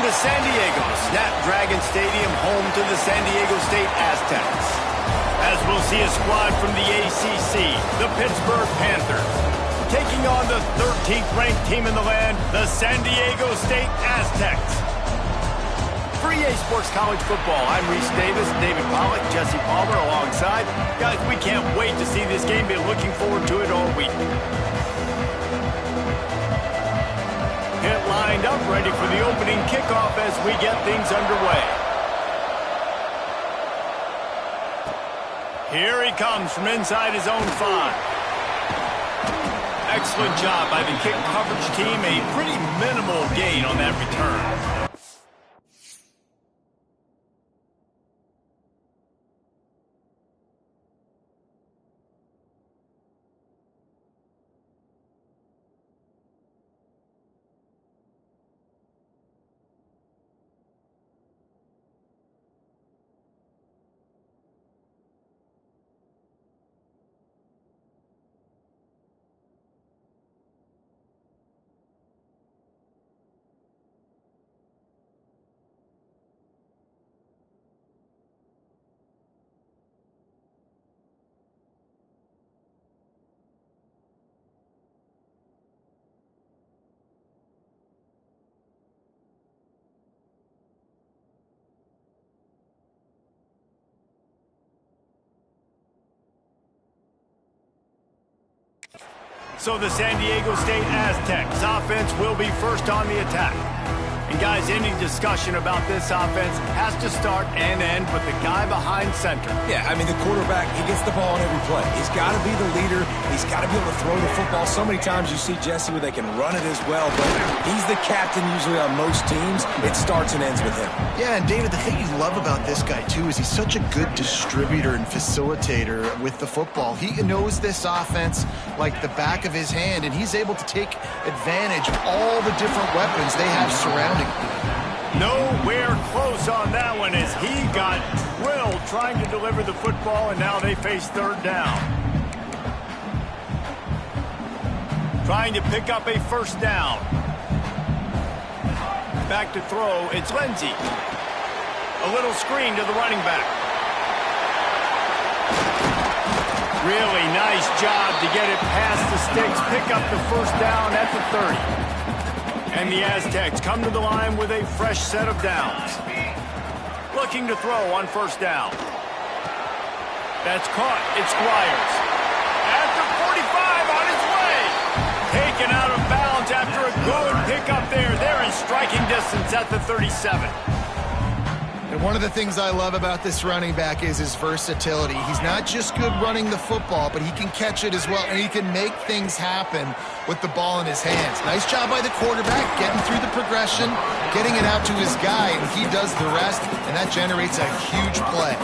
From the San Diego Snapdragon Stadium, home to the San Diego State Aztecs. As we'll see a squad from the ACC, the Pittsburgh Panthers, taking on the 13th ranked team in the land, the San Diego State Aztecs. For EA Sports College Football, I'm Reese Davis, David Pollack, Jesse Palmer alongside. Guys, we can't wait to see this game. Been looking forward to it all week. Get lined up, ready for the opening kickoff as we get things underway. Here he comes from inside his own 5. Excellent job by the kick coverage team. A pretty minimal gain on that return. So the San Diego State Aztecs offense will be first on the attack. And guys, any discussion about this offense has to start and end with the guy behind center. Yeah, I mean, the quarterback, he gets the ball on every play. He's got to be the leader. He's got to be able to throw the football. So many times you see Jesse where they can run it as well, but he's the captain usually on most teams. It starts and ends with him. Yeah, and David, the thing you love about this guy, too, is he's such a good distributor and facilitator with the football. He knows this offense like the back of his hand, and he's able to take advantage of all the different weapons they have surrounding him. Nowhere close on that one as he got drilled trying to deliver the football, and now they face third down. Trying to pick up a first down. Back to throw, it's Lindsey. A little screen to the running back. Really nice job to get it past the sticks, pick up the first down at the 30. And the Aztecs come to the line with a fresh set of downs. Looking to throw on first down. That's caught. It's Squires. At the 45 on his way. Taken out of bounds after a good pickup there. They're in striking distance at the 37. And one of the things I love about this running back is his versatility. He's not just good running the football, but he can catch it as well, and he can make things happen with the ball in his hands. Nice job by the quarterback, getting through the progression, getting it out to his guy, and he does the rest, and that generates a huge play.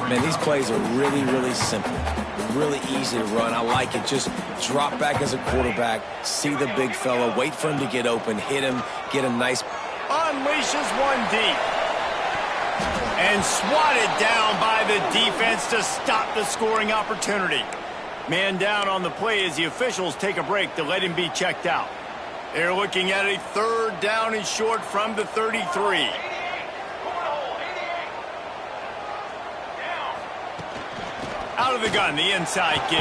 Man, these plays are really, really simple. Really easy to run. I like it. Just drop back as a quarterback, see the big fella, wait for him to get open, hit him, get a nice... Unleashes one deep. And swatted down by the defense to stop the scoring opportunity. Man down on the play as the officials take a break to let him be checked out. They're looking at a third down and short from the 33. Out of the gun, the inside give.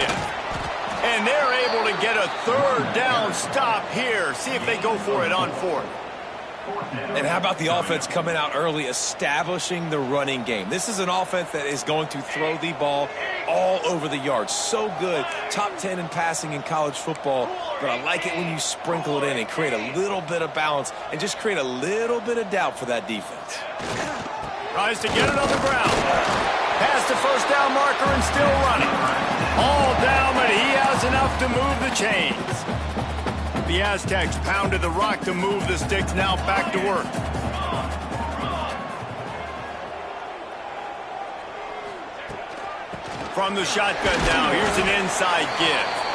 And they're able to get a third down stop here. See if they go for it on fourth. And how about the offense coming out early, establishing the running game? This is an offense that is going to throw the ball all over the yard. So good. Top 10 in passing in college football. But I like it when you sprinkle it in and create a little bit of balance and just create a little bit of doubt for that defense. Tries to get it on the ground. Past the first down marker and still running. All down, but he has enough to move the chains. The Aztecs pounded the rock to move the sticks, now back to work. From the shotgun now, here's an inside give.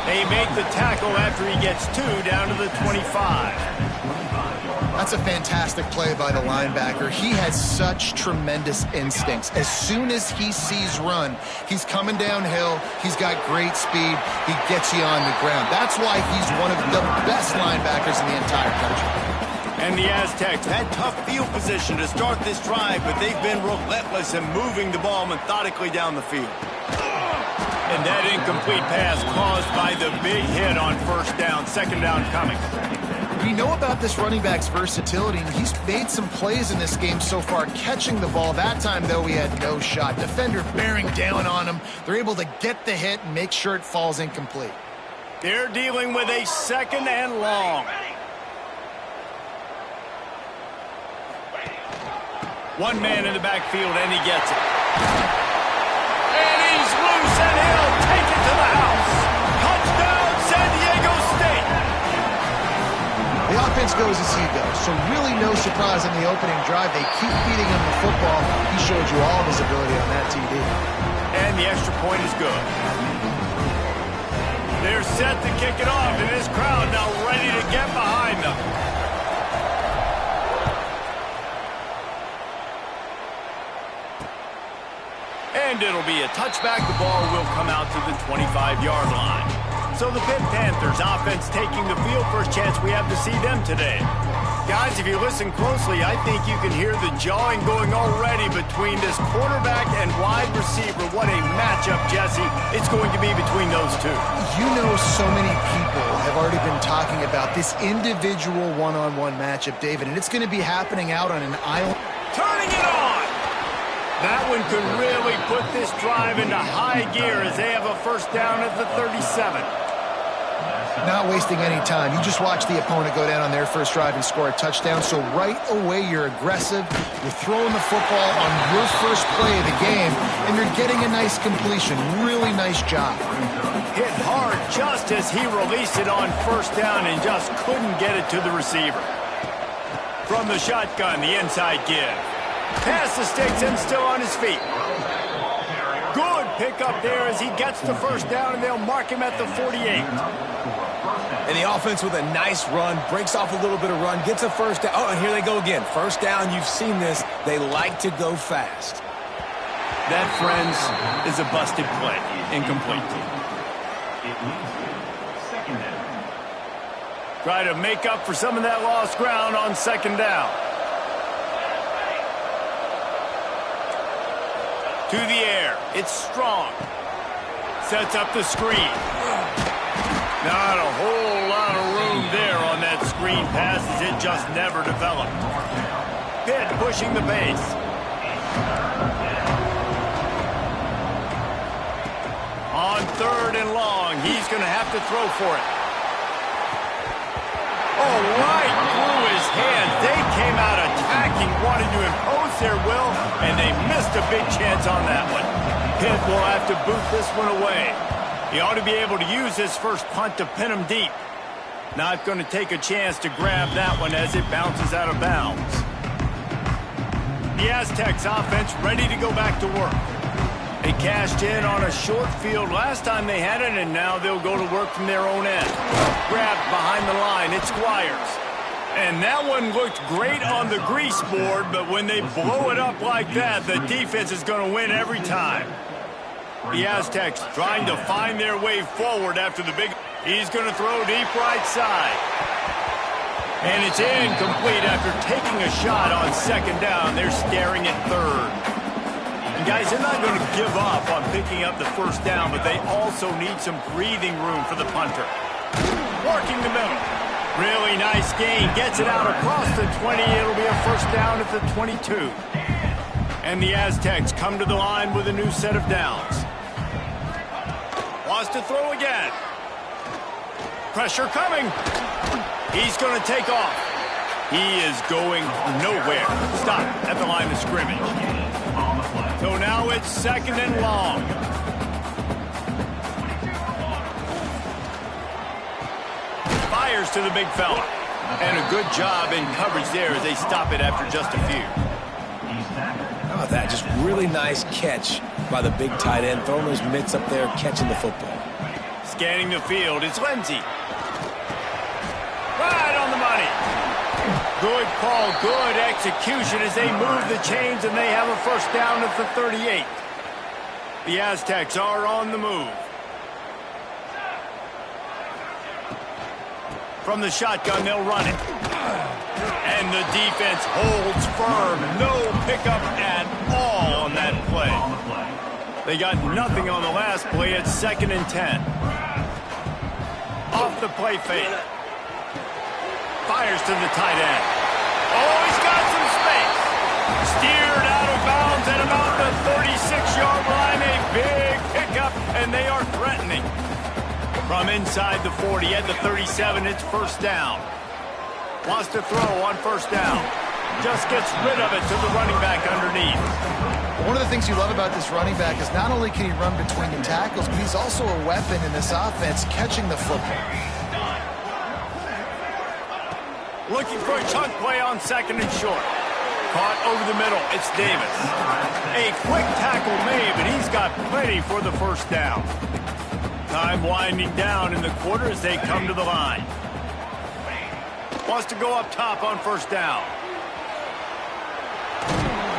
They make the tackle after he gets 2 down to the 25. That's a fantastic play by the linebacker. He has such tremendous instincts. As soon as he sees run, he's coming downhill. He's got great speed. He gets you on the ground. That's why he's one of the best linebackers in the entire country. And the Aztecs had tough field position to start this drive, but they've been relentless in moving the ball methodically down the field. And that incomplete pass caused by the big hit on first down, second down coming. We know about this running back's versatility, and he's made some plays in this game so far, catching the ball. That time, though, he had no shot. Defender bearing down on him. They're able to get the hit and make sure it falls incomplete. They're dealing with a second and long. One man in the backfield, and he gets it. And he's loose, and he'll take it to the house. Touchdown, San Diego State. The offense goes as he goes, so really no surprise in the opening drive. They keep feeding him the football. He showed you all of his ability on that TD. And the extra point is good. They're set to kick it off, and this crowd now ready to get behind them. And it'll be a touchback. The ball will come out to the 25-yard line. So the Pitt Panthers offense taking the field. First chance we have to see them today. Guys, if you listen closely, I think you can hear the jawing going already between this quarterback and wide receiver. What a matchup, Jesse, it's going to be between those two. You know, so many people have already been talking about this individual one-on-one matchup, David, and it's going to be happening out on an island. Turning it on! That one could really put this drive into high gear as they have a first down at the 37. Not wasting any time. You just watch the opponent go down on their first drive and score a touchdown. So right away, you're aggressive. You're throwing the football on your first play of the game, and you're getting a nice completion. Really nice job. Hit hard just as he released it on first down and just couldn't get it to the receiver. From the shotgun, the inside give. Pass the sticks and still on his feet. Good pickup there as he gets the first down, and they'll mark him at the 48. And the offense with a nice run, breaks off a little bit of run, gets a first down. Oh, and here they go again. First down, you've seen this. They like to go fast. That, friends, is a busted play. Incomplete. Try to make up for some of that lost ground on second down. To the air. It's strong. Sets up the screen. Not a whole lot of room there on that screen pass as it just never developed. Pitt pushing the pace. On third and long, he's going to have to throw for it. Oh, right through his hands. They came out attacking, wanting to impose their will, and they missed a big chance on that one. Pitt will have to boot this one away. He ought to be able to use his first punt to pin him deep. Not going to take a chance to grab that one as it bounces out of bounds. The Aztecs offense ready to go back to work. They cashed in on a short field last time they had it, and now they'll go to work from their own end. Grabbed behind the line, it's Squires. And that one looked great on the grease board, but when they blow it up like that, the defense is going to win every time. The Aztecs trying to find their way forward after the big... He's going to throw deep right side. And it's incomplete after taking a shot on second down. They're staring at third. And guys, they're not going to give up on picking up the first down, but they also need some breathing room for the punter. Working the middle. Really nice gain. Gets it out across the 20. It'll be a first down at the 22. And the Aztecs come to the line with a new set of downs. Wants to throw again. Pressure coming. He's going to take off. He is going nowhere. Stop at the line of scrimmage. So now it's second and long. Fires to the big fella. And a good job in coverage there as they stop it after just a few. How about that? Just really nice catch by the big tight end. Throwing those mitts up there, catching the football. Scanning the field, it's Lindsey. Right on the money. Good call, good execution as they move the chains, and they have a first down at the 38. The Aztecs are on the move. From the shotgun, they'll run it. And the defense holds firm. No pickup at all on that play. They got nothing on the last play. It's 2nd and 10. Off the play fake. Fires to the tight end. Oh, he's got some space. Steered out of bounds at about the 36-yard line. A big pickup, and they are threatening. From inside the 40 at the 37, it's 1st down. Wants to throw on 1st down. Just gets rid of it to the running back underneath. One of the things you love about this running back is not only can he run between the tackles, but he's also a weapon in this offense catching the football. Looking for a chunk play on 2nd and short. Caught over the middle. It's Davis. A quick tackle made, but he's got plenty for the 1st down. Time winding down in the quarter as they come to the line. Wants to go up top on 1st down.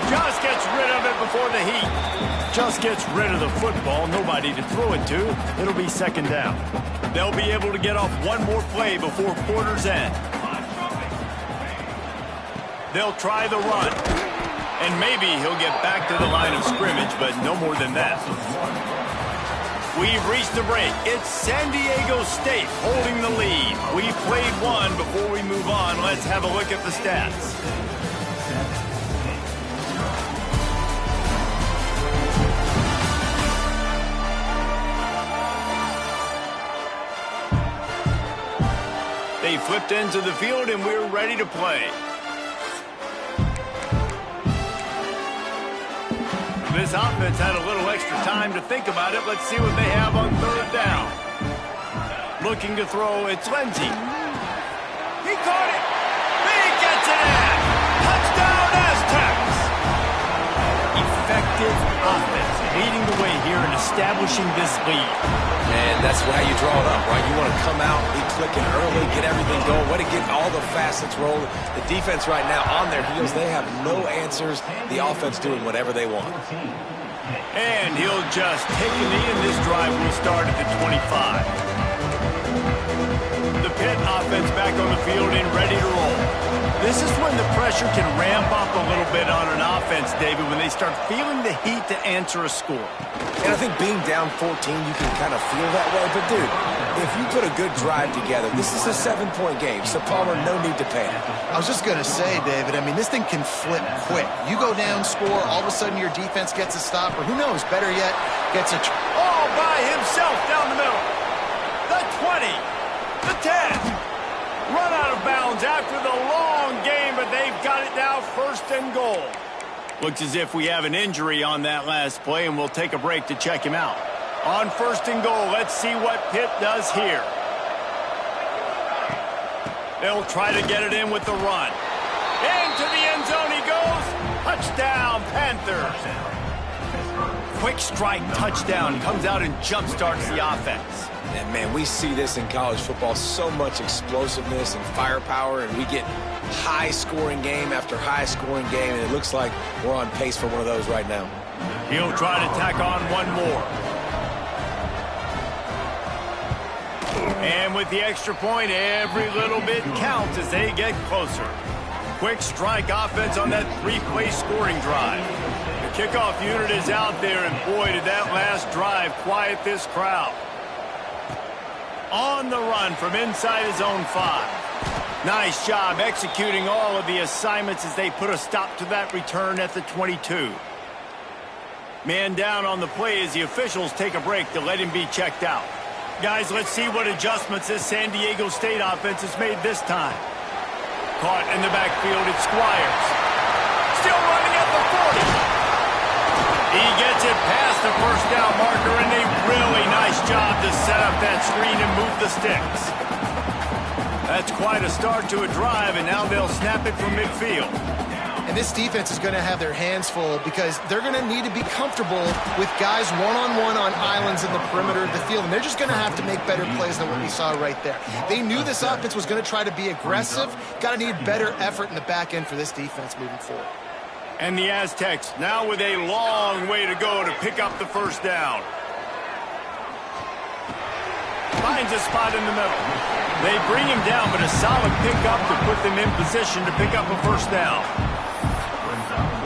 Just gets rid of it before the heat. Just gets rid of the football. Nobody to throw it to. It'll be 2nd down. They'll be able to get off one more play before quarter's end. They'll try the run. And maybe he'll get back to the line of scrimmage, but no more than that. We've reached the break. It's San Diego State holding the lead. We played one. Before we move on, let's have a look at the stats. They flipped into the field, and we're ready to play. This offense had a little extra time to think about it. Let's see what they have on 3rd down. Looking to throw, it's Lindsey. He caught it. He gets it in. Touchdown, Aztecs. Effective offense, leading the way here and establishing this lead. And that's how you draw it up, right? You want to come out, be clicking early, get everything going, way to get all the facets rolling. The defense right now on their heels, they have no answers. The offense doing whatever they want. And he'll just take a knee, and this drive will start at the 25. The Pitt offense back on the field and ready to roll. This is when the pressure can ramp up a little bit on an offense, David, when they start feeling the heat to answer a score. And I think being down 14, you can kind of feel that way. But, dude, if you put a good drive together, this is a 7-point game. So, Palmer, no need to panic. I was just going to say, David, I mean, this thing can flip quick. You go down, score, all of a sudden your defense gets a stop, or who knows, better yet, gets a... All by himself down the middle. The 20. The 10. Run out of bounds after the long game, but they've got it now 1st and goal. Looks as if we have an injury on that last play, and we'll take a break to check him out. On 1st and goal, let's see what Pitt does here. They'll try to get it in with the run. Into the end zone he goes. Touchdown, Panthers. Quick strike touchdown. Comes out and jump-starts the offense. And, man, we see this in college football, so much explosiveness and firepower, and we get high-scoring game after high-scoring game, and it looks like we're on pace for one of those right now. He'll try to tack on one more. And with the extra point, every little bit counts as they get closer. Quick strike offense on that 3-play scoring drive. The kickoff unit is out there, and boy, did that last drive quiet this crowd. On the run from inside his own 5. Nice job executing all of the assignments as they put a stop to that return at the 22. Man down on the play as the officials take a break to let him be checked out. Guys, let's see what adjustments this San Diego State offense has made this time. Caught in the backfield, it's Squires. Still running at the 40. He gets it past the 1st down marker, and a really nice job to set up that screen and move the sticks. That's quite a start to a drive, and now they'll snap it from midfield. And this defense is going to have their hands full because they're going to need to be comfortable with guys one-on-one on islands in the perimeter of the field, and they're just going to have to make better plays than what we saw right there. They knew this offense was going to try to be aggressive. Got to need better effort in the back end for this defense moving forward. And the Aztecs now with a long way to go to pick up the 1st down. Finds a spot in the middle. They bring him down, but a solid pickup to put them in position to pick up a first down.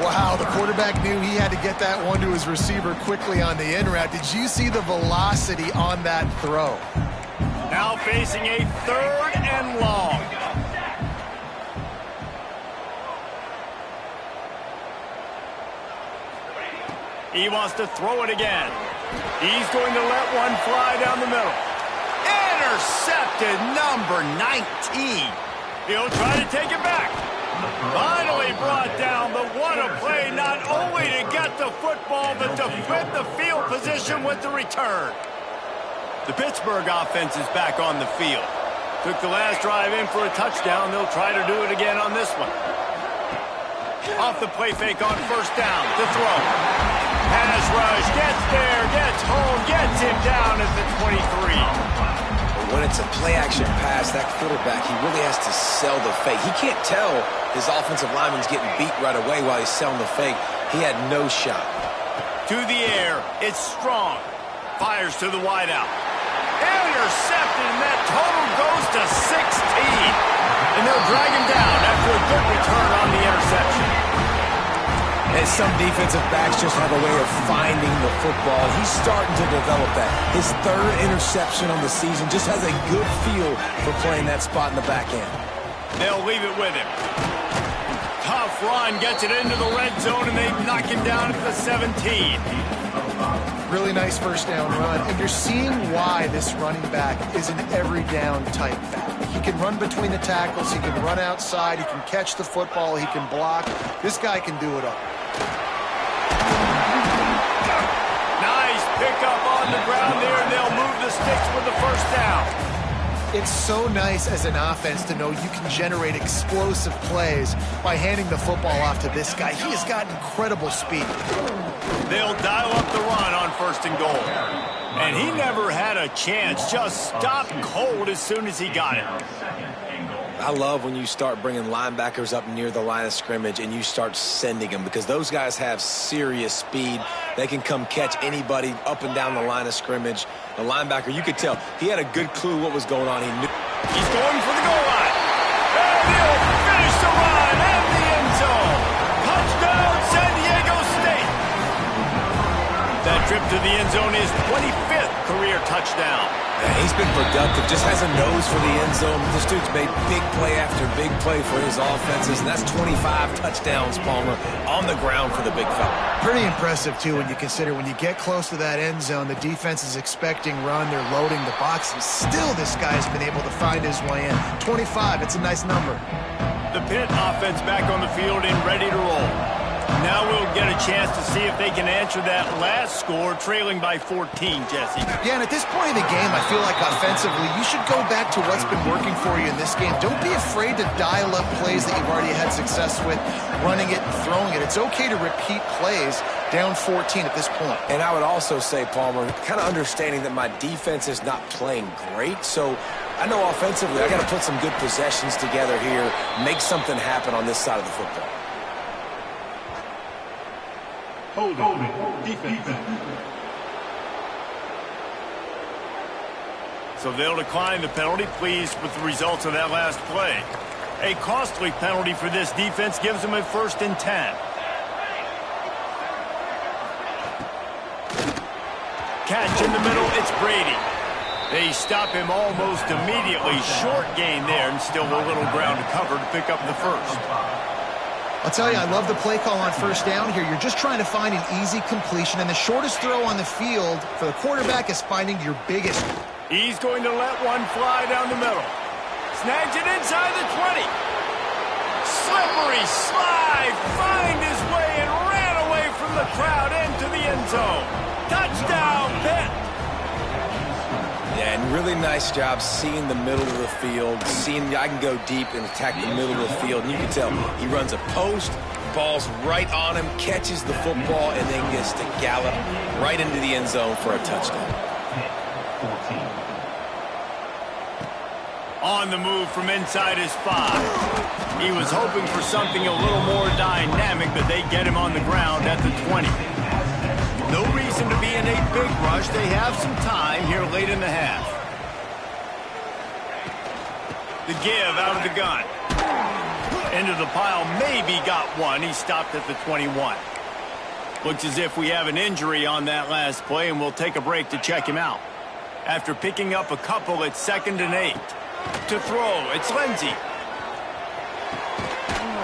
Wow, the quarterback knew he had to get that one to his receiver quickly on the in route. Did you see the velocity on that throw? Now facing a 3rd and long. He wants to throw it again. He's going to let one fly down the middle. Intercepted, number 19. He'll try to take it back. Finally brought down, but what a play, not only to get the football, but to flip the field position with the return. The Pittsburgh offense is back on the field. Took the last drive in for a touchdown. They'll try to do it again on this one. Off the play fake on first down, the throw. Pass rush, gets there, gets home, gets him down at the 23. When it's a play-action pass, that quarterback, he really has to sell the fake. He can't tell his offensive lineman's getting beat right away while he's selling the fake. He had no shot. To the air, it's Strong. Fires to the wideout. Intercepted, and that total goes to 16. And they'll drag him down after a good return on the interception. And some defensive backs just have a way of finding the football. He's starting to develop that. His 3rd interception on the season just has a good feel for playing that spot in the back end. They'll leave it with him. Tough run, gets it into the red zone, and they knock him down at the 17. Really nice first down run. And you're seeing why this running back is an every down type back. He can run between the tackles. He can run outside. He can catch the football. He can block. This guy can do it all. Nice pickup on the ground there, and they'll move the sticks with the first down. It's so nice as an offense to know you can generate explosive plays by handing the football off to this guy. He has got incredible speed. They'll dial up the run on 1st and goal. And he never had a chance, just stopped cold as soon as he got it. I love when you start bringing linebackers up near the line of scrimmage and you start sending them, because those guys have serious speed. They can come catch anybody up and down the line of scrimmage. The linebacker, you could tell, he had a good clue what was going on. He knew. He's going for the goal line. And he'll finish the run at the end zone. Touchdown, San Diego State. That trip to the end zone is 25th career touchdown. Yeah, he's been productive, just has a nose for the end zone. This dude's made big play after big play for his offenses, and that's 25 touchdowns, Palmer, on the ground for the big fella. Pretty impressive, too, when you consider when you get close to that end zone, the defense is expecting run, they're loading the box, and still this guy's been able to find his way in. 25, it's a nice number. The Pitt offense back on the field and ready to roll. Now we'll get a chance to see if they can answer that last score, trailing by 14, Jesse. Yeah, and at this point in the game, I feel like offensively, you should go back to what's been working for you in this game. Don't be afraid to dial up plays that you've already had success with, running it and throwing it. It's okay to repeat plays down 14 at this point. And I would also say, Palmer, kind of understanding that my defense is not playing great, so I know offensively I got to put some good possessions together here, make something happen on this side of the football. Hold it. Defense. So they'll decline the penalty, pleased with the results of that last play. A costly penalty for this defense gives them a 1st and 10. Catch in the middle, it's Brady. They stop him almost immediately. Short gain there, and still a little ground to cover to pick up the first. I'll tell you, I love the play call on first down here. You're just trying to find an easy completion, and the shortest throw on the field for the quarterback is finding your biggest. He's going to let one fly down the middle. Snags it inside the 20. Slippery slide, find his way and ran away from the crowd into the end zone. Touchdown, Pitt. Yeah, and really nice job seeing the middle of the field, seeing I can go deep and attack the middle of the field. And you can tell he runs a post, ball's right on him, catches the football, and then gets to gallop right into the end zone for a touchdown. On the move from inside his 5. He was hoping for something a little more dynamic, but they get him on the ground at the 20. No reason to be in a big rush. They have some time here late in the half. The give out of the gun. Into the pile, maybe got one. He stopped at the 21. Looks as if we have an injury on that last play, and we'll take a break to check him out. After picking up a couple, it's 2nd and 8. To throw, it's Lindsey.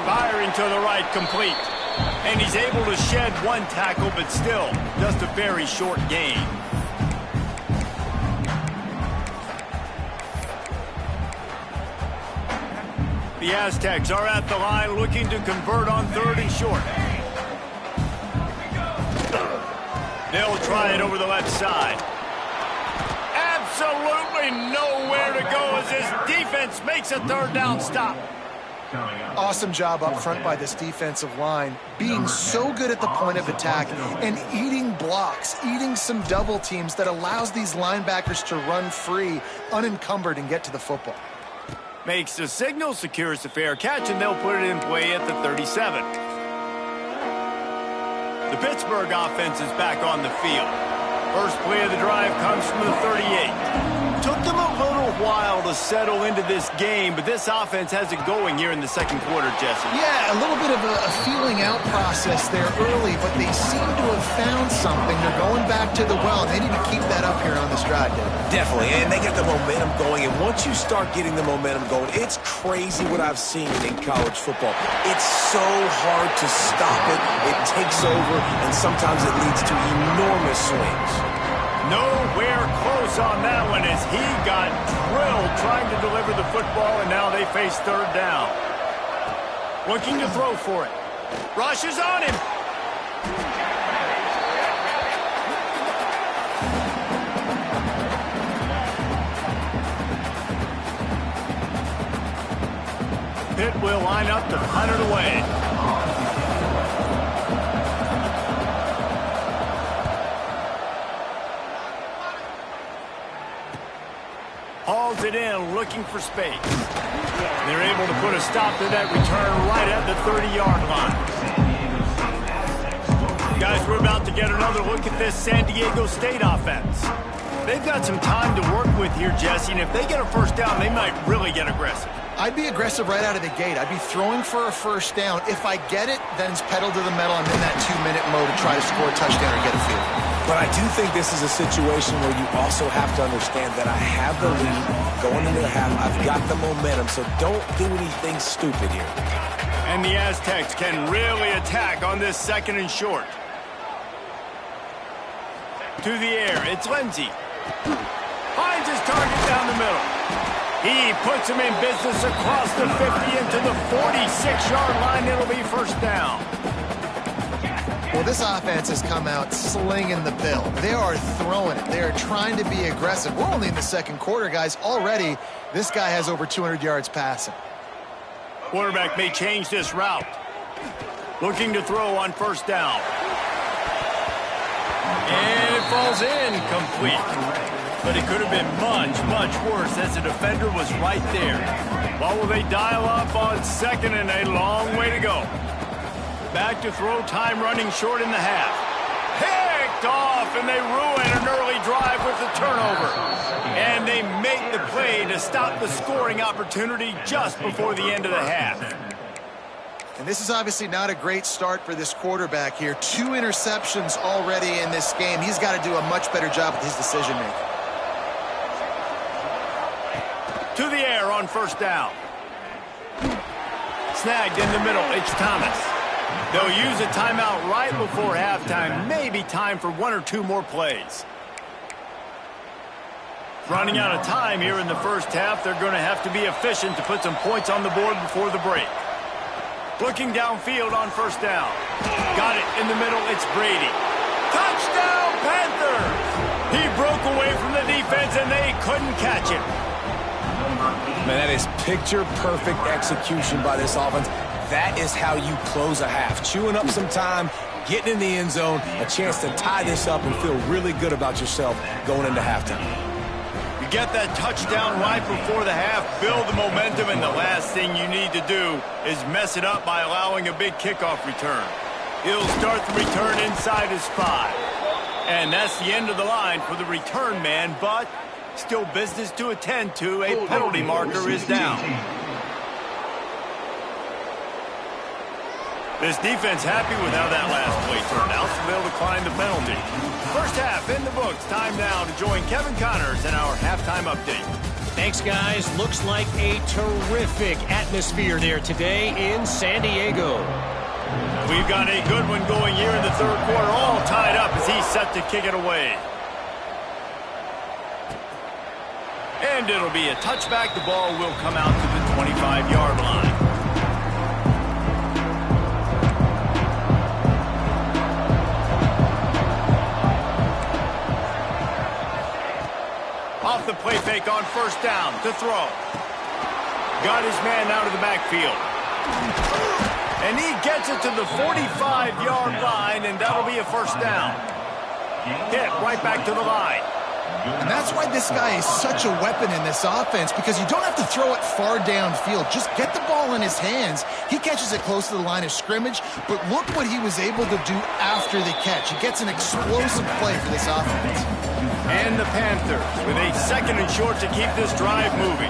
Firing to the right, complete. And he's able to shed one tackle, but still, just a very short gain. The Aztecs are at the line looking to convert on 3rd and short. They'll try it over the left side. Absolutely nowhere to go as this defense makes a 3rd down stop. Awesome job up front by this defensive line, being so good at the point of attack and eating blocks, eating some double teams that allows these linebackers to run free, unencumbered, and get to the football. Makes the signal, secures the fair catch, and they'll put it in play at the 37. The Pittsburgh offense is back on the field. First play of the drive comes from the 38. Took them a little while to settle into this game, but this offense has it going here in the 2nd quarter, Jesse. Yeah, a little bit of a feeling out process there early, but they seem to have found something. They're going back to the well, and they need to keep that up here on this drive, Dave. Definitely, and they get the momentum going, and once you start getting the momentum going, it's crazy what I've seen in college football. It's so hard to stop it. It takes over, and sometimes it leads to enormous swings. Nowhere close on that one as he got drilled trying to deliver the football, and now they face 3rd down. Looking to throw for it. Rushes on him. Pitt will line up to punt it away. Hauls it in, looking for space. They're able to put a stop to that return right at the 30-yard line. Guys, we're about to get another look at this San Diego State offense. They've got some time to work with here, Jesse, and if they get a 1st down, they might really get aggressive. I'd be aggressive right out of the gate. I'd be throwing for a 1st down. If I get it, then it's pedal to the metal. I'm in that 2-minute mode to try to score a touchdown or get a field. But I do think this is a situation where you also have to understand that I have the lead going into the half. I've got the momentum, so don't do anything stupid here. And the Aztecs can really attack on this 2nd and short. To the air, it's Lindsey. Finds his target down the middle. He puts him in business across the 50 into the 46-yard line. It'll be 1st down. Well, this offense has come out slinging the bill. They are throwing it. They are trying to be aggressive. We're only in the 2nd quarter, guys. Already, this guy has over 200 yards passing. Quarterback may change this route. Looking to throw on 1st down. And it falls in, complete. But it could have been much, much worse as the defender was right there. Well, will they dial up on 2nd and a long way to go? Back to throw, time running short in the half. Picked off, and they ruin an early drive with the turnover. And they make the play to stop the scoring opportunity just before the end of the half. And this is obviously not a great start for this quarterback here. 2 interceptions already in this game. He's got to do a much better job with his decision-making. To the air on 1st down. Snagged in the middle, it's Thomas. They'll use a timeout right before halftime. Maybe time for 1 or 2 more plays. Running out of time here in the 1st half. They're going to have to be efficient to put some points on the board before the break. Looking downfield on 1st down. Got it in the middle, it's Brady. Touchdown, Panthers! He broke away from the defense and they couldn't catch him. Man, that is picture-perfect execution by this offense. That is how you close a half. Chewing up some time, getting in the end zone, a chance to tie this up and feel really good about yourself going into halftime. You get that touchdown right before the half, build the momentum, and the last thing you need to do is mess it up by allowing a big kickoff return. He'll start the return inside his 5. And that's the end of the line for the return man, but Still business to attend to. A penalty marker is down. This defense happy with how that last play turned out, so they'll decline the penalty. First half in the books. Time now to join Kevin Connors in our halftime update. Thanks, guys. Looks like a terrific atmosphere there today in San Diego. We've got a good one going here in the third quarter, all tied up as he's set to kick it away. And it'll be a touchback. The ball will come out to the 25-yard line. Off the play fake on first down to throw. Got his man out of the backfield. And he gets it to the 45-yard line, and that'll be a first down. Hit right back to the line. And that's why this guy is such a weapon in this offense, because you don't have to throw it far downfield. Just get the ball in his hands. He catches it close to the line of scrimmage, but look what he was able to do after the catch. He gets an explosive play for this offense. And the Panthers with a second and short to keep this drive moving.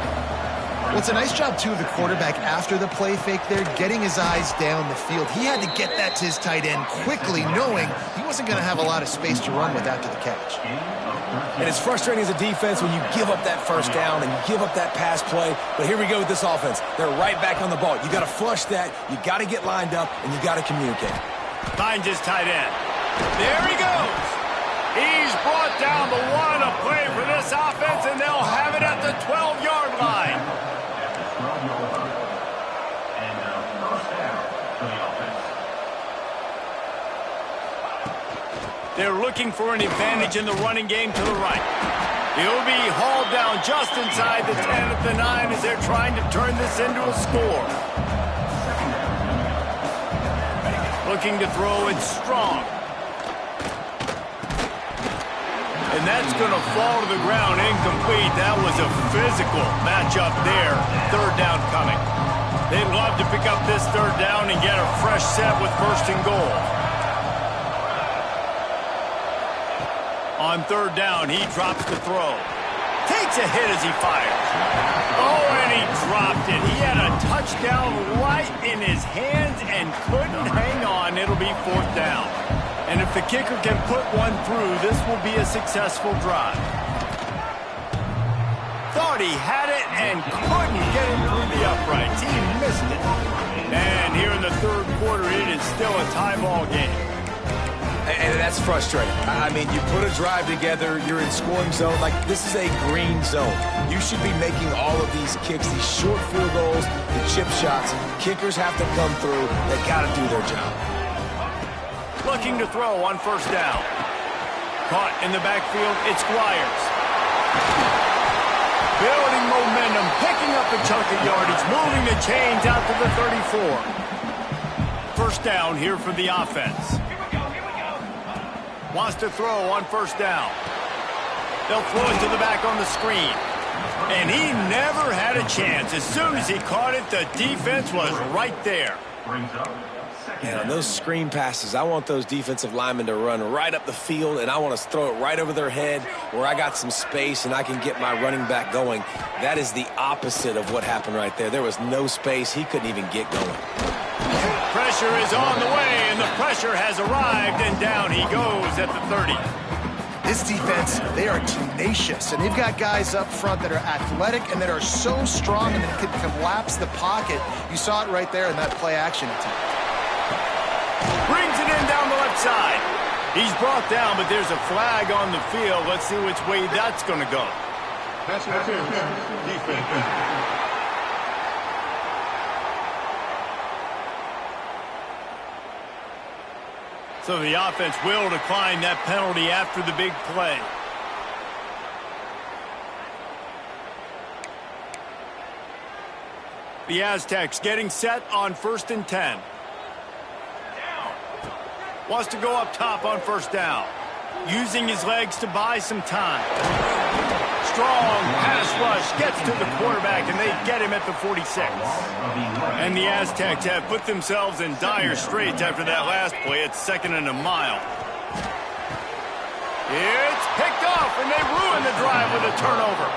Well, it's a nice job, too, of the quarterback after the play fake there, getting his eyes down the field. He had to get that to his tight end quickly, knowing he wasn't going to have a lot of space to run with after the catch. And it's frustrating as a defense when you give up that first down and you give up that pass play. But here we go with this offense. They're right back on the ball. You got to flush that. You got to get lined up, and you got to communicate. Finds his tight end. There he goes. He's brought down, but what a play for this offense, and they'll have it at the 12-yard line. They're looking for an advantage in the running game to the right. He'll be hauled down just inside the 10 at the 9 as they're trying to turn this into a score. Looking to throw it strong. And that's going to fall to the ground incomplete. That was a physical matchup there. Third down coming. They'd love to pick up this third down and get a fresh set with first and goal. On third down, he drops the throw. Takes a hit as he fires. Oh, and he dropped it. He had a touchdown right in his hands and couldn't hang on. It'll be fourth down. And if the kicker can put one through, this will be a successful drive. Thought he had it and couldn't get it through the uprights. He missed it. And here in the third quarter, it is still a tie ball game. And that's frustrating. I mean, you put a drive together, you're in scoring zone. Like, this is a green zone. You should be making all of these kicks, these short field goals, the chip shots. Kickers have to come through. They got to do their job. Looking to throw on first down. Caught in the backfield, it's Squires. Building momentum, picking up a chunk of yardage, moving the chains out to the 34. First down here for the offense. Wants to throw on first down. They'll throw it to the back on the screen. And he never had a chance. As soon as he caught it, the defense was right there. And on those screen passes, I want those defensive linemen to run right up the field, and I want to throw it right over their head where I got some space and I can get my running back going. That is the opposite of what happened right there. There was no space. He couldn't even get going. Pressure is on the way, and the pressure has arrived, and down he goes at the 30. This defense, they are tenacious, and they've got guys up front that are athletic and that are so strong and that can collapse the pocket. You saw it right there in that play-action attempt. Brings it in down the left side. He's brought down, but there's a flag on the field. Let's see which way that's going to go. Pass interference. Defense. So the offense will decline that penalty after the big play. The Aztecs getting set on 1st and 10. Wants to go up top on first down. Using his legs to buy some time. Strong pass rush gets to the quarterback, and they get him at the 46. And the Aztecs have put themselves in dire straits after that last play. It's 2nd and a mile. It's picked off, and they ruin the drive with a turnover.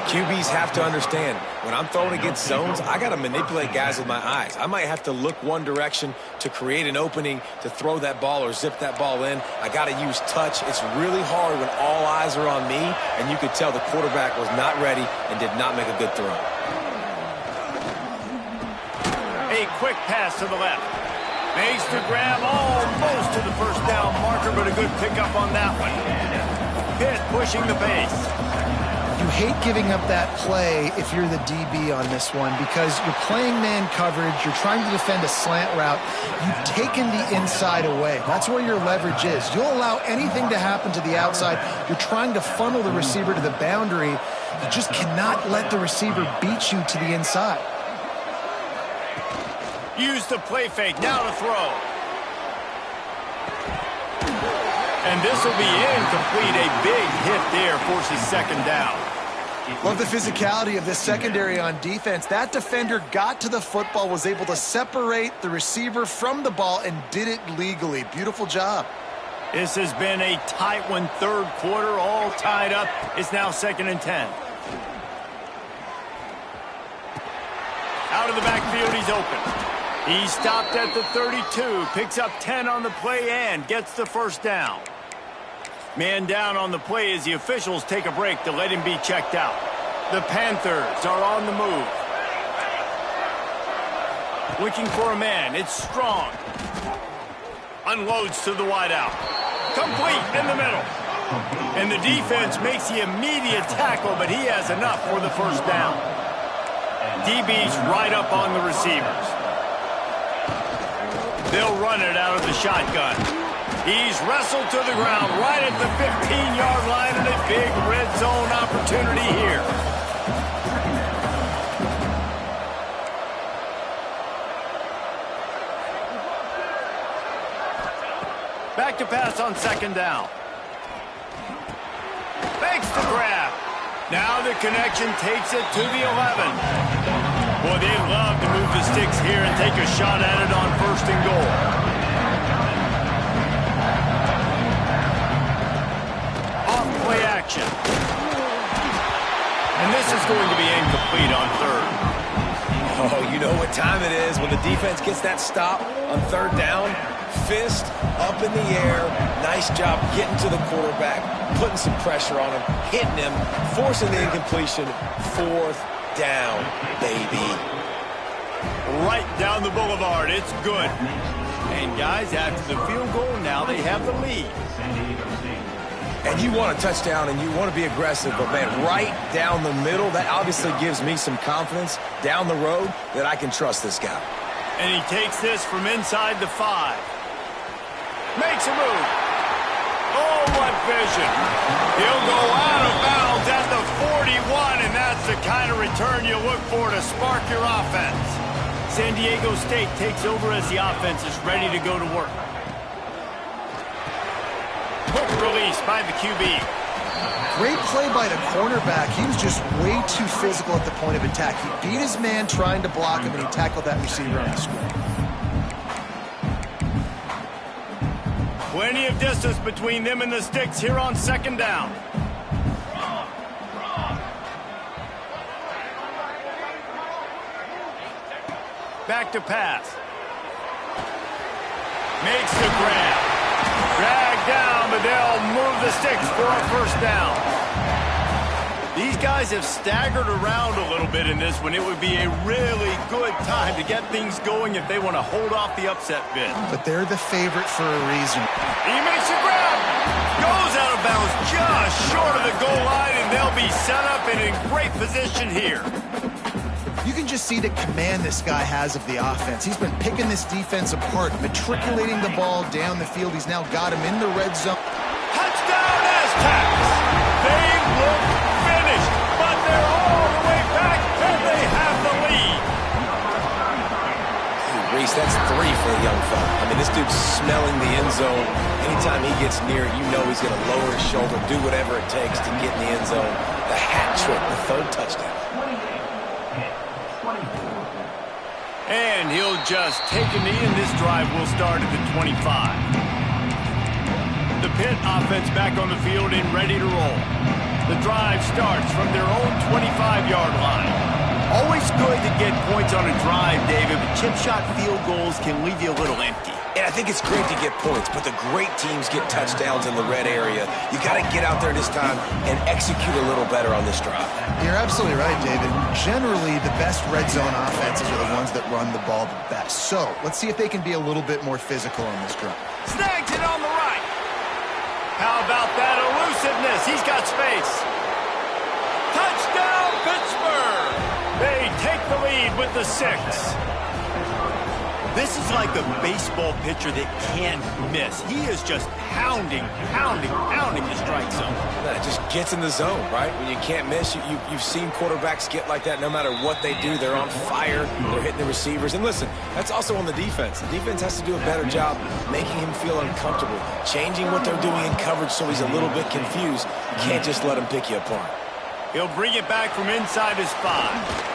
QBs have to understand, when I'm throwing against zones, I got to manipulate guys with my eyes. I might have to look one direction to create an opening to throw that ball or zip that ball in. I got to use touch. It's really hard when all eyes are on me, and you could tell the quarterback was not ready and did not make a good throw. A quick pass to the left. Makes the grab almost to the first down marker, but a good pickup on that one. Pitt pushing the pace. You hate giving up that play if you're the DB on this one because you're playing man coverage, you're trying to defend a slant route, you've taken the inside away. That's where your leverage is. You'll allow anything to happen to the outside. You're trying to funnel the receiver to the boundary. You just cannot let the receiver beat you to the inside. Use the play fake, now to throw. And this will be incomplete. A big hit there forces second down. Love the physicality of this secondary on defense. That defender got to the football, was able to separate the receiver from the ball, and did it legally. Beautiful job. This has been a tight one, third quarter, all tied up. It's now 2nd and 10. Out of the backfield, he's open. He stopped at the 32, picks up 10 on the play and gets the first down. Man down on the play as the officials take a break to let him be checked out. The Panthers are on the move. Looking for a man. It's Strong. Unloads to the wideout. Complete in the middle. And the defense makes the immediate tackle, but he has enough for the first down. DB's right up on the receivers. They'll run it out of the shotgun. He's wrestled to the ground right at the 15-yard line, and a big red zone opportunity here. Back to pass on 2nd down. Makes the grab. Now the connection takes it to the 11. Boy, they'd love to move the sticks here and take a shot at it on 1st and goal. Off play action. And this is going to be incomplete on 3rd. Oh, you know what time it is when the defense gets that stop on 3rd down. Fist up in the air. Nice job getting to the quarterback, putting some pressure on him, hitting him, forcing the incompletion. 4th down, baby. Right down the boulevard. It's good. And guys, after the field goal, now they have the lead. And you want a touchdown and you want to be aggressive, but man, right down the middle, that obviously gives me some confidence down the road that I can trust this guy. And he takes this from inside the 5. Makes a move. Oh, what vision. He'll go out of bounds at the 41, and that's the kind of return you look for to spark your offense. San Diego State takes over as the offense is ready to go to work. Quick release by the QB. Great play by the cornerback. He was just way too physical at the point of attack. He beat his man trying to block him, and he tackled that receiver on the screen. Plenty of distance between them and the sticks here on 2nd down. Back to pass. Makes the grab. Dragged down, but they'll move the sticks for a 1st down. These guys have staggered around a little bit in this one. It would be a really good time to get things going if they want to hold off the upset bid. But they're the favorite for a reason. He makes a grab. Goes out of bounds just short of the goal line, and they'll be set up and in great position here. You can just see the command this guy has of the offense. He's been picking this defense apart, matriculating the ball down the field. He's now got him in the red zone. Touchdown, Aztecs! They look finished, but they're all the way back, and they have the lead. Reese, that's 3 for the young fella. I mean, this dude's smelling the end zone. Anytime he gets near it, you know he's going to lower his shoulder, do whatever it takes to get in the end zone. The hat trick, the 3rd touchdown. And he'll just take a knee, and this drive will start at the 25. The Pitt offense back on the field and ready to roll. The drive starts from their own 25-yard line. Always good to get points on a drive, David, but chip shot field goals can leave you a little empty. And I think it's great to get points, but the great teams get touchdowns in the red area. You got to get out there this time and execute a little better on this drive. You're absolutely right, David. Generally, the best red zone offenses are the ones that run the ball the best. So let's see if they can be a little bit more physical on this drive. Snags it on the right. How about that elusiveness? He's got space. Touchdown, Pittsburgh! They take the lead with the 6. This is like a baseball pitcher that can't miss. He is just pounding the strike zone. It just gets in the zone, right? When you can't miss, you've seen quarterbacks get like that no matter what they do. They're on fire. They're hitting the receivers. And listen, that's also on the defense. The defense has to do a better job making him feel uncomfortable, changing what they're doing in coverage so he's a little bit confused. You can't just let him pick you apart. He'll bring it back from inside his 5.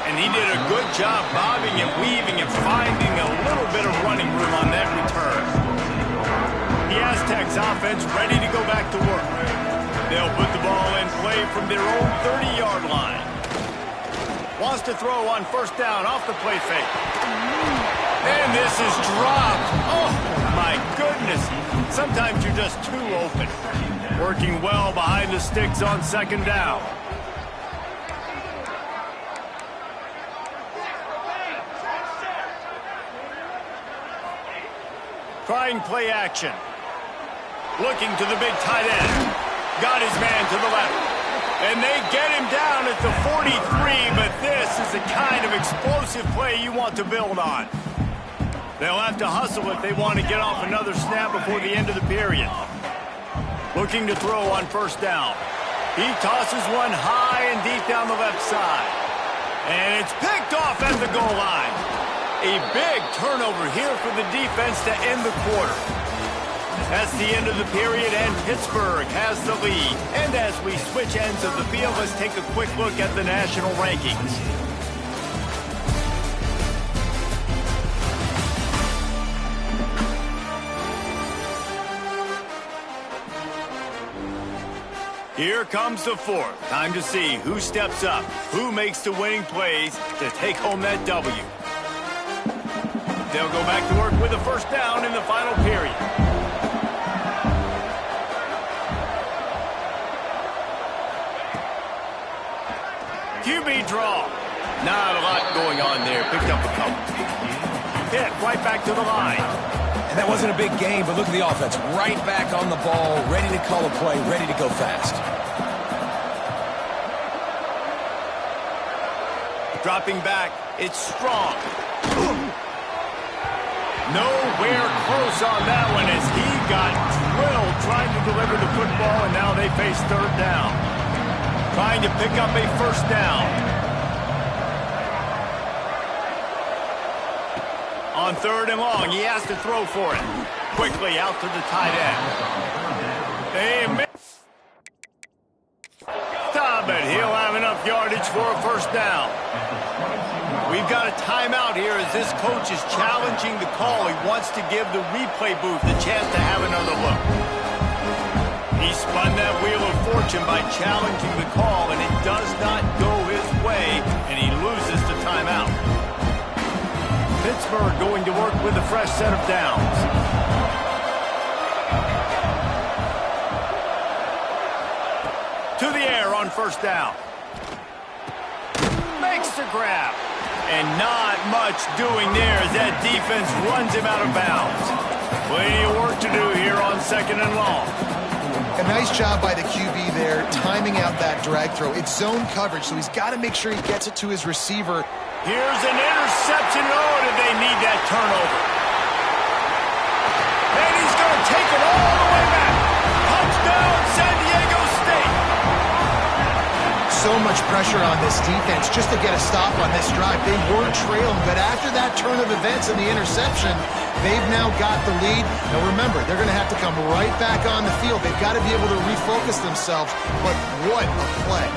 And he did a good job bobbing and weaving and finding a little bit of running room on that return. The Aztecs offense ready to go back to work. They'll put the ball in play from their own 30-yard line. Wants to throw on first down off the play fake. And this is dropped. Oh, my goodness. Sometimes you're just too open. Working well behind the sticks on second down. Trying play action. Looking to the big tight end. Got his man to the left. And they get him down at the 43, but this is the kind of explosive play you want to build on. They'll have to hustle if they want to get off another snap before the end of the period. Looking to throw on first down. He tosses one high and deep down the left side. And it's picked off at the goal line. A big turnover here for the defense to end the quarter. That's the end of the period, and Pittsburgh has the lead. And as we switch ends of the field, let's take a quick look at the national rankings. Here comes the 4th. Time to see who steps up, who makes the winning plays to take home that W. They'll go back to work with a first down in the final period. QB draw. Not a lot going on there. Picked up a couple. Hit right back to the line. And that wasn't a big game, but look at the offense. Right back on the ball, ready to call a play, ready to go fast. Dropping back. It's strong. Nowhere close on that one as he got drilled trying to deliver the football, and now they face third down. Trying to pick up a first down. On third and long, he has to throw for it. Quickly out to the tight end. Stop it. He'll have enough yardage for a first down. We've got a timeout here as this coach is challenging the call. He wants to give the replay booth the chance to have another look. He spun that wheel of fortune by challenging the call, and it does not go his way, and he loses the timeout. Pittsburgh going to work with a fresh set of downs. To the air on first down. Makes the grab. And not much doing there as that defense runs him out of bounds. Plenty of work to do here on second and long. A nice job by the QB there, timing out that drag throw. It's zone coverage, so he's got to make sure he gets it to his receiver. Here's an interception. Oh, did they need that turnover? And he's going to take it all the way back. Touchdown, San Diego State. So much pressure on this defense just to get a stop on this drive. They were trailing, but after that turn of events and the interception, they've now got the lead. Now remember, they're going to have to come right back on the field. They've got to be able to refocus themselves, but what a play.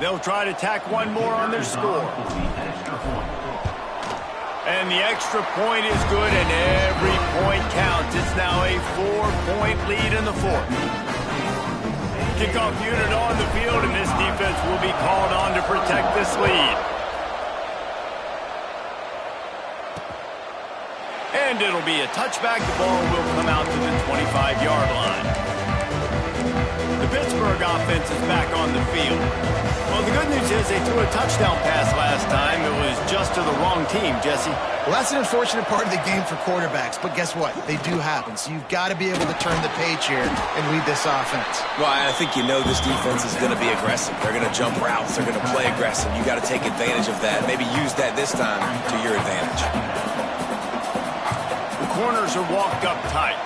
They'll try to tack one more on their score. And the extra point is good, and every point counts. It's now a 4-point lead in the fourth. Kickoff unit on the field, and this defense will be called on to protect this lead. And it'll be a touchback. The ball will come out to the 25-yard line. The Pittsburgh offense is back on the field. Well, the good news is they threw a touchdown pass last time. It was just to the wrong team, Jesse. Well, that's an unfortunate part of the game for quarterbacks, but guess what? They do happen, so you've got to be able to turn the page here and lead this offense. Well, I think you know this defense is going to be aggressive. They're going to jump routes. They're going to play aggressive. You got to take advantage of that. Maybe use that this time to your advantage. The corners are walked up tight.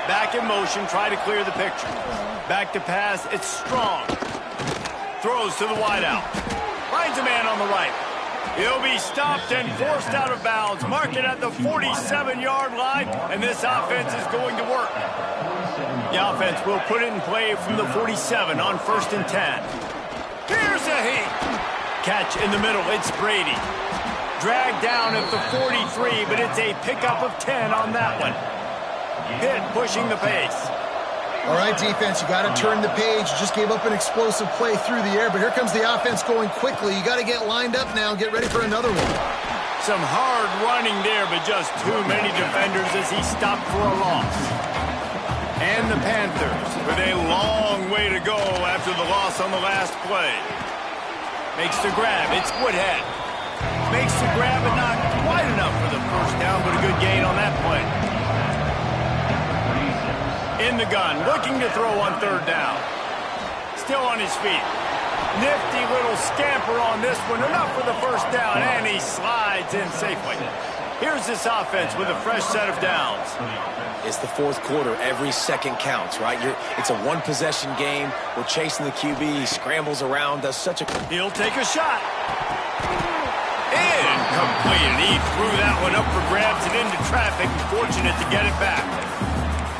Back in motion, try to clear the picture. Back to pass, it's strong. Throws to the wideout. Finds a man on the right. He'll be stopped and forced out of bounds. Mark it at the 47-yard line, and this offense is going to work. The offense will put it in play from the 47 on 1st and 10. Here's a heat. Catch in the middle, it's Brady. Dragged down at the 43, but it's a pickup of 10 on that one. Pitt pushing the pace. All right, defense, you got to turn the page. You just gave up an explosive play through the air, but here comes the offense going quickly. You got to get lined up now and get ready for another one. Some hard running there, but just too many defenders as he stopped for a loss. And the Panthers with a long way to go after the loss on the last play. Makes the grab. It's Woodhead. Makes the grab, but not quite enough for the first down, but a good gain on that play. In the gun, looking to throw on 3rd down. Still on his feet. Nifty little scamper on this one. Enough for the first down, and he slides in safely. Here's this offense with a fresh set of downs. It's the fourth quarter. Every second counts, right? It's a one-possession game. We're chasing the QB. He scrambles around, does such a... He'll take a shot. Incomplete. He threw that one up for grabs and into traffic. Fortunate to get it back.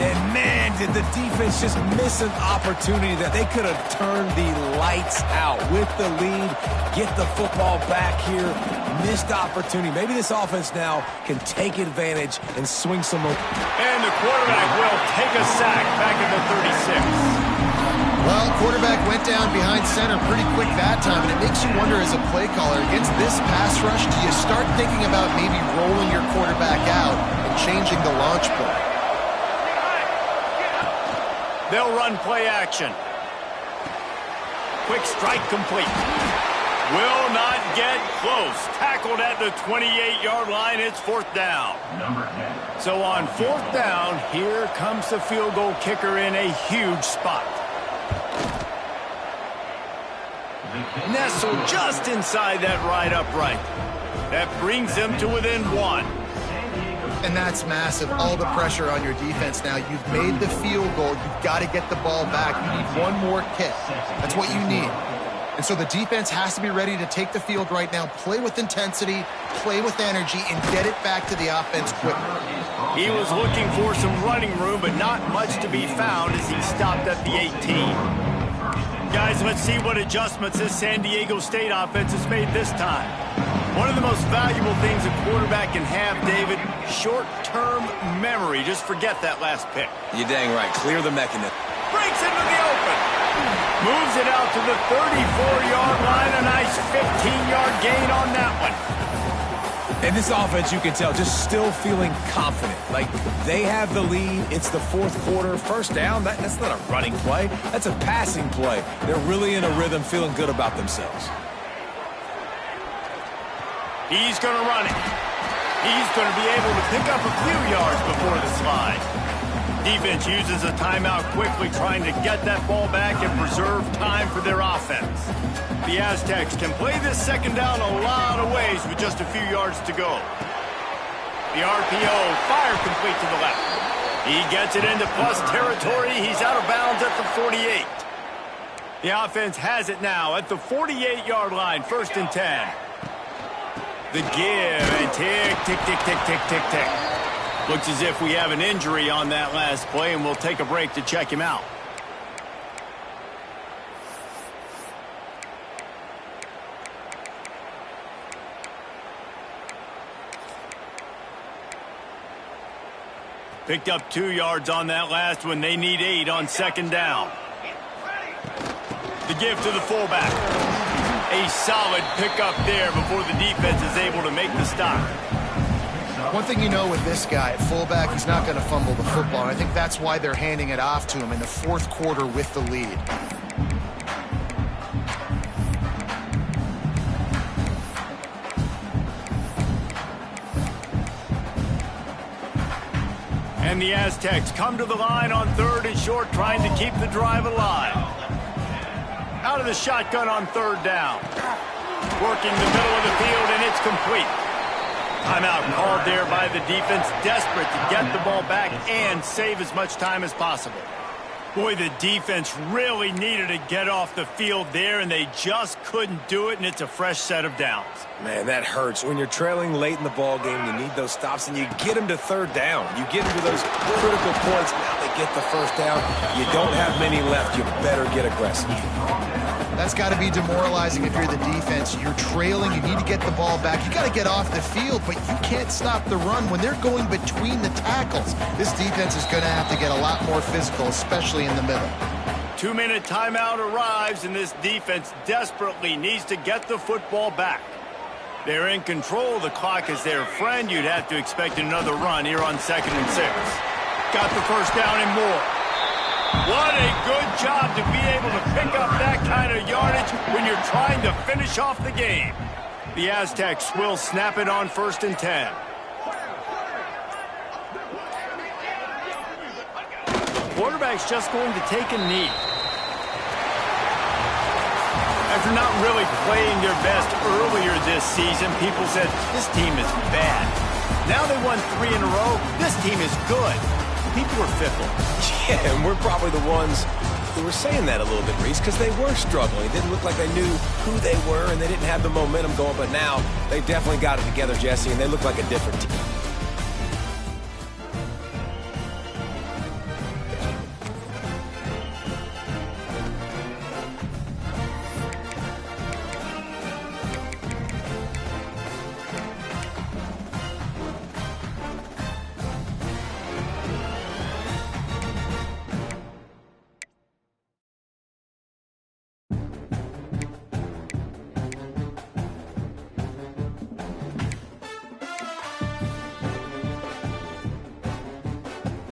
And man, did the defense just miss an opportunity that they could have turned the lights out with the lead, get the football back here. Missed opportunity. Maybe this offense now can take advantage and swing some more. And the quarterback will take a sack back at the 36. Well, quarterback went down behind center pretty quick that time, and it makes you wonder as a play caller, against this pass rush, do you start thinking about maybe rolling your quarterback out and changing the launch play? They'll run play action. Quick strike complete. Will not get close. Tackled at the 28-yard line. It's 4th down. So on 4th down, here comes the field goal kicker in a huge spot. Nestled just inside that right upright. That brings them to within 1. And that's massive. All the pressure on your defense now. You've made the field goal. You've got to get the ball back. You need one more kick. That's what you need. And so the defense has to be ready to take the field right now, play with intensity, play with energy, and get it back to the offense quickly. He was looking for some running room, but not much to be found as he stopped at the 18. Guys, let's see what adjustments this San Diego State offense has made this time. One of the most valuable things a quarterback can have, David, short-term memory. Just forget that last pick. You're dang right. Clear the mechanism. Breaks into the open. Moves it out to the 34-yard line. A nice 15-yard gain on that one. And this offense, you can tell, just still feeling confident. Like, they have the lead. It's the fourth quarter. First down, that's not a running play. That's a passing play. They're really in a rhythm, feeling good about themselves. He's going to run it. He's going to be able to pick up a few yards before the slide. Defense uses a timeout quickly, trying to get that ball back and preserve time for their offense. The Aztecs can play this second down a lot of ways with just a few yards to go. The RPO, fire complete to the left. He gets it into plus territory. He's out of bounds at the 48. The offense has it now at the 48-yard line, 1st and 10. The give, and tick, tick, tick, tick, tick, tick, tick. Looks as if we have an injury on that last play, and we'll take a break to check him out. Picked up 2 yards on that last one. They need 8 on second down. The give to the fullback. A solid pickup there before the defense is able to make the stop. One thing you know with this guy at fullback, he's not going to fumble the football. And I think that's why they're handing it off to him in the fourth quarter with the lead. And the Aztecs come to the line on 3rd and short, trying to keep the drive alive. Out of the shotgun on 3rd down. Working the middle of the field, and it's complete. Timeout called there by the defense, desperate to get the ball back and save as much time as possible. Boy, the defense really needed to get off the field there, and they just couldn't do it, and it's a fresh set of downs. Man, that hurts. When you're trailing late in the ball game, you need those stops, and you get them to 3rd down. You get them to those critical points. Now they get the 1st down. You don't have many left. You better get aggressive. That's got to be demoralizing if you're the defense. You're trailing. You need to get the ball back. You got to get off the field, but you can't stop the run when they're going between the tackles. This defense is going to have to get a lot more physical, especially in the middle. 2-minute timeout arrives, and this defense desperately needs to get the football back. They're in control. The clock is their friend. You'd have to expect another run here on 2nd and 6. Got the 1st down and more. What a good job to be able to pick up that kind of yardage when you're trying to finish off the game. The Aztecs will snap it on 1st and 10. Quarterback's just going to take a knee. After not really playing their best earlier this season, people said, this team is bad. Now they won 3 in a row. This team is good. People were fickle. Yeah, and we're probably the ones who were saying that a little bit, Reese, because they were struggling. It didn't look like they knew who they were, and they didn't have the momentum going. But now they definitely got it together, Jesse, and they look like a different team.